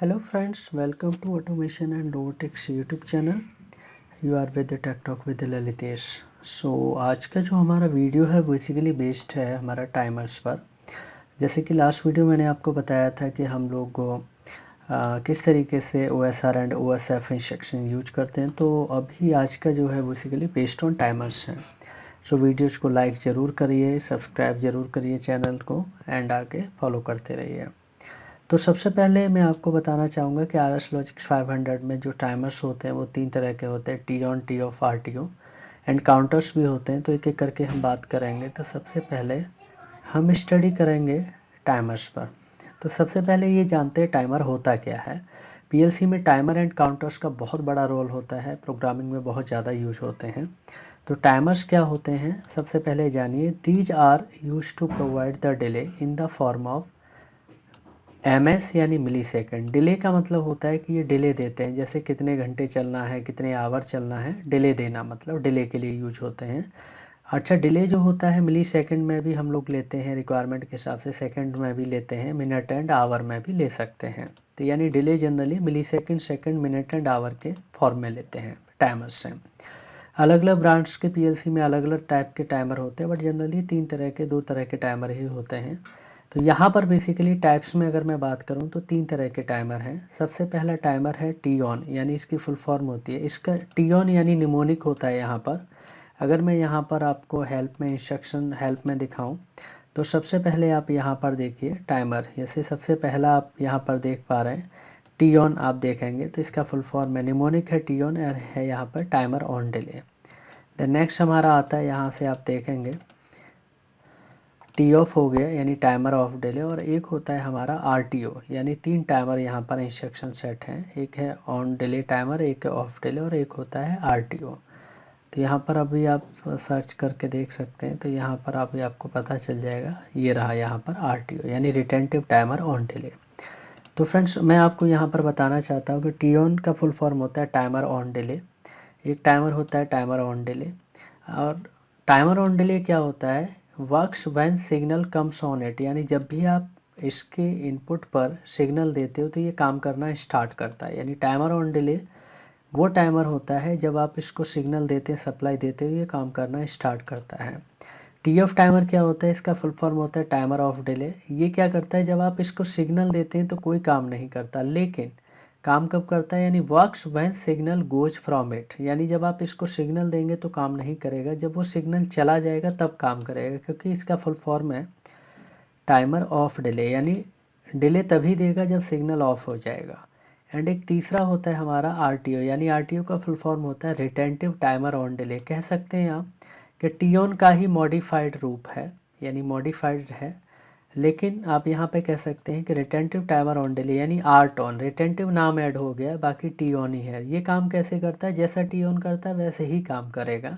Hello friends, welcome to Automation and Robotics YouTube channel. You are with the Tech Talk with Lalitesh. सो आज का जो हमारा video है basically based है हमारा टाइमर्स पर. जैसे कि लास्ट वीडियो मैंने आपको बताया था कि हम लोग किस तरीके से OSR and OSF instruction use करते हैं, तो अभी आज का जो है बेसिकली बेस्ड ऑन टाइमर्स है. सो वीडियोज़ को लाइक ज़रूर करिए, सब्सक्राइब ज़रूर करिए चैनल को एंड आगे फॉलो करते रहिए. तो सबसे पहले मैं आपको बताना चाहूँगा कि RS Logix 500 में जो टाइमर्स होते हैं वो 3 तरह के होते हैं, T on, T of, RTO and counters भी होते हैं. तो एक एक करके हम बात करेंगे. तो सबसे पहले हम स्टडी करेंगे टाइमर्स पर. तो सबसे पहले ये जानते हैं टाइमर होता क्या है. PLC में टाइमर एंड काउंटर्स का बहुत बड़ा रोल होता है, प्रोग्रामिंग में बहुत ज़्यादा यूज होते हैं. तो टाइमर्स क्या होते हैं सबसे पहले जानिए. These are use to provide the delay in the form of MS यानी मिली सेकेंड. डिले का मतलब होता है कि ये डिले देते हैं, जैसे कितने घंटे चलना है, कितने आवर चलना है, डिले देना मतलब डिले के लिए यूज होते हैं. अच्छा, डिले जो होता है मिली सेकेंड में भी हम लोग लेते हैं, रिक्वायरमेंट के हिसाब से सेकंड में भी लेते हैं, मिनट एंड आवर में भी ले सकते हैं. तो यानी delay generally millisecond, second, minute and hour के फॉर्म में लेते हैं टाइमर्स से. अलग अलग ब्रांड्स के PLC में अलग अलग टाइप के टाइमर होते हैं, बट जनरली दो तरह के टाइमर ही होते हैं. तो यहाँ पर बेसिकली टाइप्स में अगर मैं बात करूँ तो 3 तरह के टाइमर हैं. सबसे पहला टाइमर है टी ऑन, यानी इसकी फुल फॉर्म होती है, इसका टी ऑन यानी निमोनिक होता है. यहाँ पर अगर मैं यहाँ पर आपको इंस्ट्रक्शन हेल्प में दिखाऊँ तो सबसे पहले आप यहाँ पर देखिए टाइमर, जैसे सबसे पहला आप यहाँ पर देख पा रहे हैं टी ऑन. आप देखेंगे तो इसका फुल फॉर्म है निमोनिक है, टी ऑन है यहाँ पर timer on delay. Then next हमारा आता है, यहाँ से आप देखेंगे टी ऑफ हो गया यानी टाइमर ऑफ डिले, और एक होता है हमारा RTO यानी 3 टाइमर यहाँ पर इंस्ट्रक्शन सेट हैं. एक है ऑन डिले टाइमर, एक है ऑफ डिले और एक होता है RTO. तो यहाँ पर अभी आप सर्च करके देख सकते हैं, तो यहाँ पर अभी आपको पता चल जाएगा. ये रहा यहाँ पर RTO यानी रिटेंटिव टाइमर ऑन डिले. तो फ्रेंड्स मैं आपको यहाँ पर बताना चाहता हूँ कि टी ऑन का फुल फॉर्म होता है टाइमर ऑन डिले. एक टाइमर होता है टाइमर ऑन डिले. और टाइमर ऑन डिले क्या होता है, works when signal comes on it, यानी जब भी आप इसके इनपुट पर सिग्नल देते हो तो ये काम करना स्टार्ट करता है. यानी टाइमर ऑन डिले वो टाइमर होता है जब आप इसको सिग्नल देते हैं, सप्लाई देते हो, ये काम करना स्टार्ट करता है. टी ऑफ टाइमर क्या होता है, इसका फुल फॉर्म होता है टाइमर ऑफ डिले. ये क्या करता है, जब आप इसको सिग्नल देते हैं तो कोई काम नहीं करता, लेकिन काम कब करता है, यानी works when signal goes from it, यानी जब आप इसको सिग्नल देंगे तो काम नहीं करेगा, जब वो सिग्नल चला जाएगा तब काम करेगा, क्योंकि इसका फुल फॉर्म है टाइमर ऑफ डिले. यानी डिले तभी देगा जब सिग्नल ऑफ हो जाएगा. एंड एक तीसरा होता है हमारा RTO, यानी RTO का फुल फॉर्म होता है रिटेंटिव टाइमर ऑन डिले. कह सकते हैं आप कि टी ऑन का ही मॉडिफाइड रूप है, यानी मॉडिफाइड है, लेकिन आप यहाँ पे कह सकते हैं कि रिटेंटिव टाइमर ऑन डिले यानी आर्ट ऑन. रिटेंटिव नाम ऐड हो गया, बाकी टी ऑन ही है. ये काम कैसे करता है, जैसा टी ऑन करता है वैसे ही काम करेगा.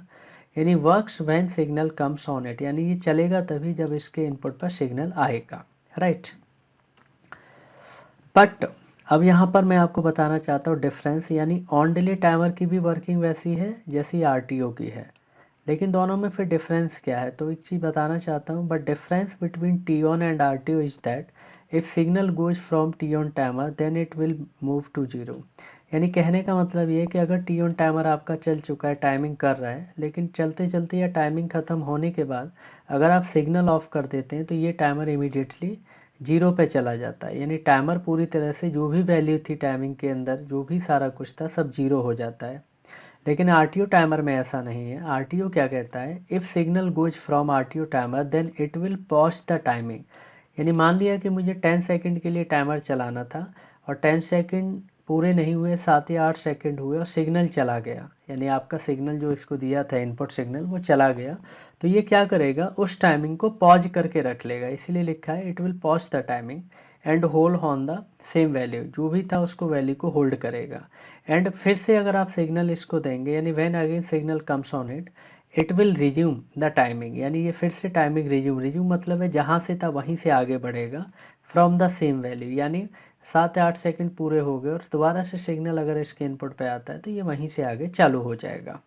यानी works when signal comes on it, यानी ये चलेगा तभी जब इसके इनपुट पर सिग्नल आएगा, राइट. बट अब यहाँ पर मैं आपको बताना चाहता हूँ डिफरेंस, यानी ऑन डिले टाइमर की भी वर्किंग वैसी है जैसी RTO की है, लेकिन दोनों में फिर डिफरेंस क्या है, तो एक चीज़ बताना चाहता हूँ. But difference between T on and RTO is that if signal goes from T on timer then it will move to zero. यानी कहने का मतलब ये है कि अगर टी ऑन टाइमर आपका चल चुका है, टाइमिंग कर रहा है, लेकिन चलते चलते या टाइमिंग ख़त्म होने के बाद अगर आप सिग्नल ऑफ कर देते हैं तो ये टाइमर इमीडिएटली जीरो पे चला जाता है. यानी टाइमर पूरी तरह से जो भी वैल्यू थी टाइमिंग के अंदर, जो भी सारा कुछ था, सब जीरो हो जाता है. लेकिन RTO टाइमर में ऐसा नहीं है. RTO क्या कहता है, if signal goes from RTO timer then it will pause the timing. यानी मान लिया कि मुझे 10 सेकंड के लिए टाइमर चलाना था और 10 सेकंड पूरे नहीं हुए, 7 या 8 सेकंड हुए और सिग्नल चला गया, यानी आपका सिग्नल जो इसको दिया था इनपुट सिग्नल वो चला गया, तो ये क्या करेगा, उस टाइमिंग को पॉज करके रख लेगा. इसीलिए लिखा है it will pause the timing and hold on the same value, जो भी था उसको वैल्यू को होल्ड करेगा. एंड फिर से अगर आप सिग्नल इसको देंगे, यानी when again signal comes on it it will resume the timing, यानी ये फिर से टाइमिंग रिज्यूम मतलब है जहाँ से था वहीं से आगे बढ़ेगा फ्रॉम द सेम वैल्यू. यानी 7 या 8 सेकंड पूरे हो गए और दोबारा से सिग्नल अगर इसके इनपुट पे आता है तो ये वहीं से आगे चालू हो जाएगा.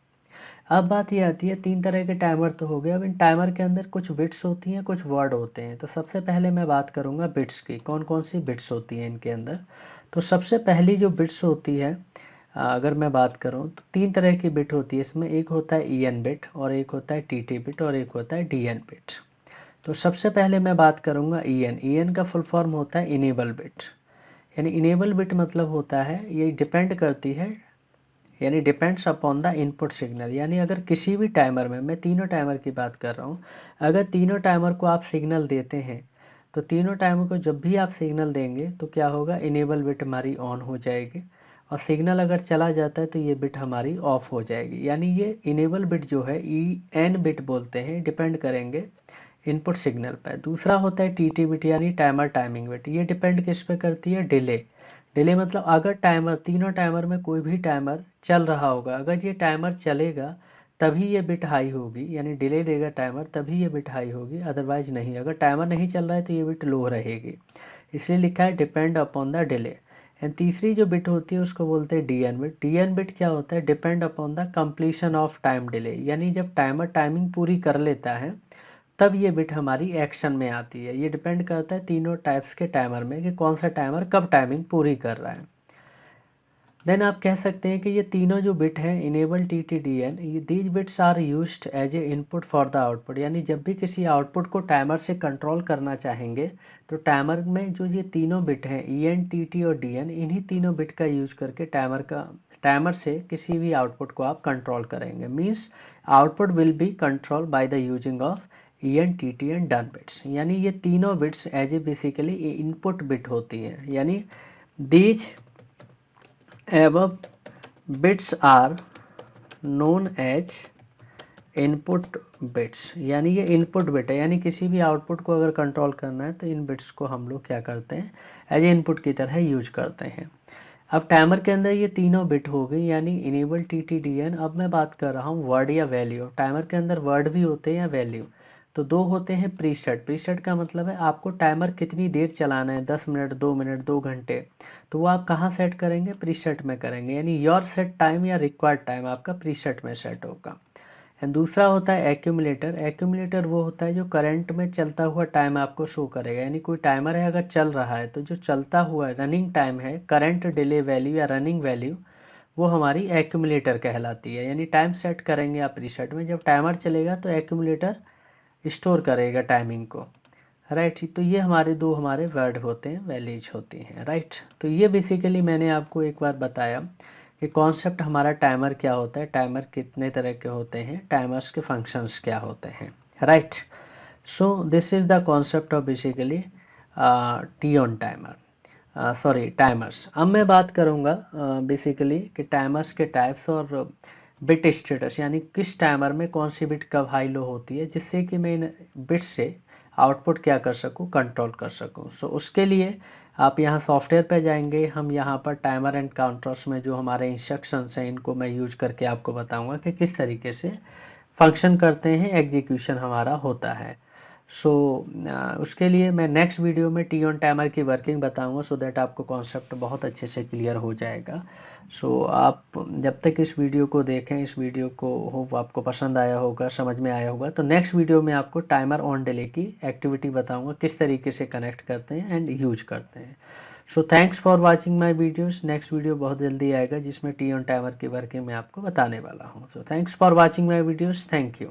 अब बात ये आती है, 3 तरह के टाइमर तो हो गए. अब इन टाइमर के अंदर कुछ बिट्स होती हैं, कुछ वर्ड होते हैं. तो सबसे पहले मैं बात करूंगा बिट्स की, कौन कौन सी बिट्स होती हैं इनके अंदर. तो सबसे पहली जो बिट्स होती है, अगर मैं बात करूं तो 3 तरह की बिट होती है इसमें। एक होता है EN बिट, और एक होता है TT बिट, और एक होता है DN बिट। तो सबसे पहले मैं बात करूंगा EN का फुल फॉर्म होता है इनेबल बिट। यानी इनेबल बिट मतलब होता है, ये डिपेंड करती है, यानी depends upon the input signal. यानी अगर किसी भी टाइमर में, मैं तीनों टाइमर की बात कर रहा हूँ, अगर तीनों टाइमर को आप सिग्नल देते हैं तो तीनों टाइमर को जब भी आप सिग्नल देंगे तो क्या होगा, इनेबल बिट हमारी ऑन हो जाएगी, और सिग्नल अगर चला जाता है तो ये बिट हमारी ऑफ हो जाएगी। यानी ये इनेबल बिट जो है EN बिट बोलते हैं, डिपेंड करेंगे इनपुट सिग्नल पर। दूसरा होता है TT बिट यानी टाइमर टाइमिंग बिट। ये डिपेंड किस पे करती है, डिले। डिले मतलब अगर टाइमर, तीनों टाइमर में कोई भी टाइमर चल रहा होगा, अगर ये टाइमर चलेगा तभी ये बिट हाई होगी, यानी डिले देगा टाइमर तभी ये बिट हाई होगी, अदरवाइज नहीं। अगर टाइमर नहीं चल रहा है तो ये बिट लो रहेगी, इसलिए लिखा है depend upon the delay. And तीसरी जो बिट होती है उसको बोलते हैं DN बिट। DN बिट क्या होता है, depend upon the completion of time delay. यानी जब टाइमर टाइमिंग पूरी कर लेता है तब ये बिट हमारी एक्शन में आती है। ये डिपेंड करता है तीनों टाइप्स के टाइमर में कि कौन सा टाइमर कब टाइमिंग पूरी कर रहा है। देन आप कह सकते हैं कि ये तीनों जो बिट हैं, इनेबल TT DN, ये these bits are used as a input for the output. यानी जब भी किसी आउटपुट को टाइमर से कंट्रोल करना चाहेंगे तो टाइमर में जो ये तीनों बिट हैं EN TT और DN, इन्हीं तीनों बिट का यूज करके टाइमर से किसी भी आउटपुट को आप कंट्रोल करेंगे। Means output will be control by the using of EN TT and DN bits. यानी ये तीनों bits as a basically input bit होती है। यानी these above bits are known as input bits. यानी ये इनपुट बिट है, यानी किसी भी आउटपुट को अगर कंट्रोल करना है तो इन बिट्स को हम लोग क्या करते हैं, एज ए इनपुट की तरह यूज करते हैं। अब टाइमर के अंदर ये तीनों बिट हो गई, यानी इनेबल TT DN। अब मैं बात कर रहा हूँ वर्ड या वैल्यू। टाइमर के अंदर वर्ड भी होते हैं या वैल्यू। तो दो होते हैं प्रीसेट। प्रीसेट का मतलब है आपको टाइमर कितनी देर चलाना है, 10 मिनट, 2 मिनट, 2 घंटे, तो वो आप कहाँ सेट करेंगे, प्रीसेट में करेंगे। यानी योर सेट टाइम या रिक्वायर्ड टाइम आपका प्रीसेट में सेट होगा। एंड दूसरा होता है एक्यूमुलेटर। एक्यूमुलेटर वो होता है जो करंट में चलता हुआ टाइम आपको शो करेगा। यानी कोई टाइमर है अगर चल रहा है तो जो चलता हुआ रनिंग टाइम है, करंट डिले वैल्यू या रनिंग वैल्यू, वो हमारी एक्यूमुलेटर कहलाती है। यानी टाइम सेट करेंगे आप प्रीसेट में, जब टाइमर चलेगा तो एक्यूमुलेटर स्टोर करेगा टाइमिंग को। राइट, तो ये हमारे वर्ड होते हैं, वैल्यूज होती हैं। राइट, तो ये बेसिकली मैंने आपको एक बार बताया कि कॉन्सेप्ट हमारा टाइमर क्या होता है, टाइमर कितने तरह के होते हैं, टाइमर्स के फंक्शंस क्या होते हैं। Right, so this is the concept of basically T on timer, sorry timers. अब मैं बात करूंगा बेसिकली कि टाइमर्स के टाइप्स और बिट स्टेटस, यानी किस टाइमर में कौन सी बिट कब हाई लो होती है, जिससे कि मैं इन बिट से आउटपुट क्या कर सकूं, कंट्रोल कर सकूं। सो उसके लिए आप यहाँ सॉफ्टवेयर पे जाएंगे, हम यहाँ पर टाइमर एंड काउंटर्स में जो हमारे इंस्ट्रक्शंस हैं इनको मैं यूज करके आपको बताऊंगा कि किस तरीके से फंक्शन करते हैं, एग्जीक्यूशन हमारा होता है। सो उसके लिए मैं नेक्स्ट वीडियो में टी ऑन टाइमर की वर्किंग बताऊंगा, सो दैट आपको कॉन्सेप्ट बहुत अच्छे से क्लियर हो जाएगा। सो आप जब तक इस वीडियो को देखें, इस वीडियो को होप आपको पसंद आया होगा, समझ में आया होगा, तो नेक्स्ट वीडियो में आपको टाइमर ऑन डिले की एक्टिविटी बताऊंगा, किस तरीके से कनेक्ट करते हैं एंड यूज करते हैं। So thanks for watching my videos. Next video बहुत जल्दी आएगा जिसमें टी ऑन टाइमर की वर्किंग मैं आपको बताने वाला हूँ। So thanks for watching my videos, thank you.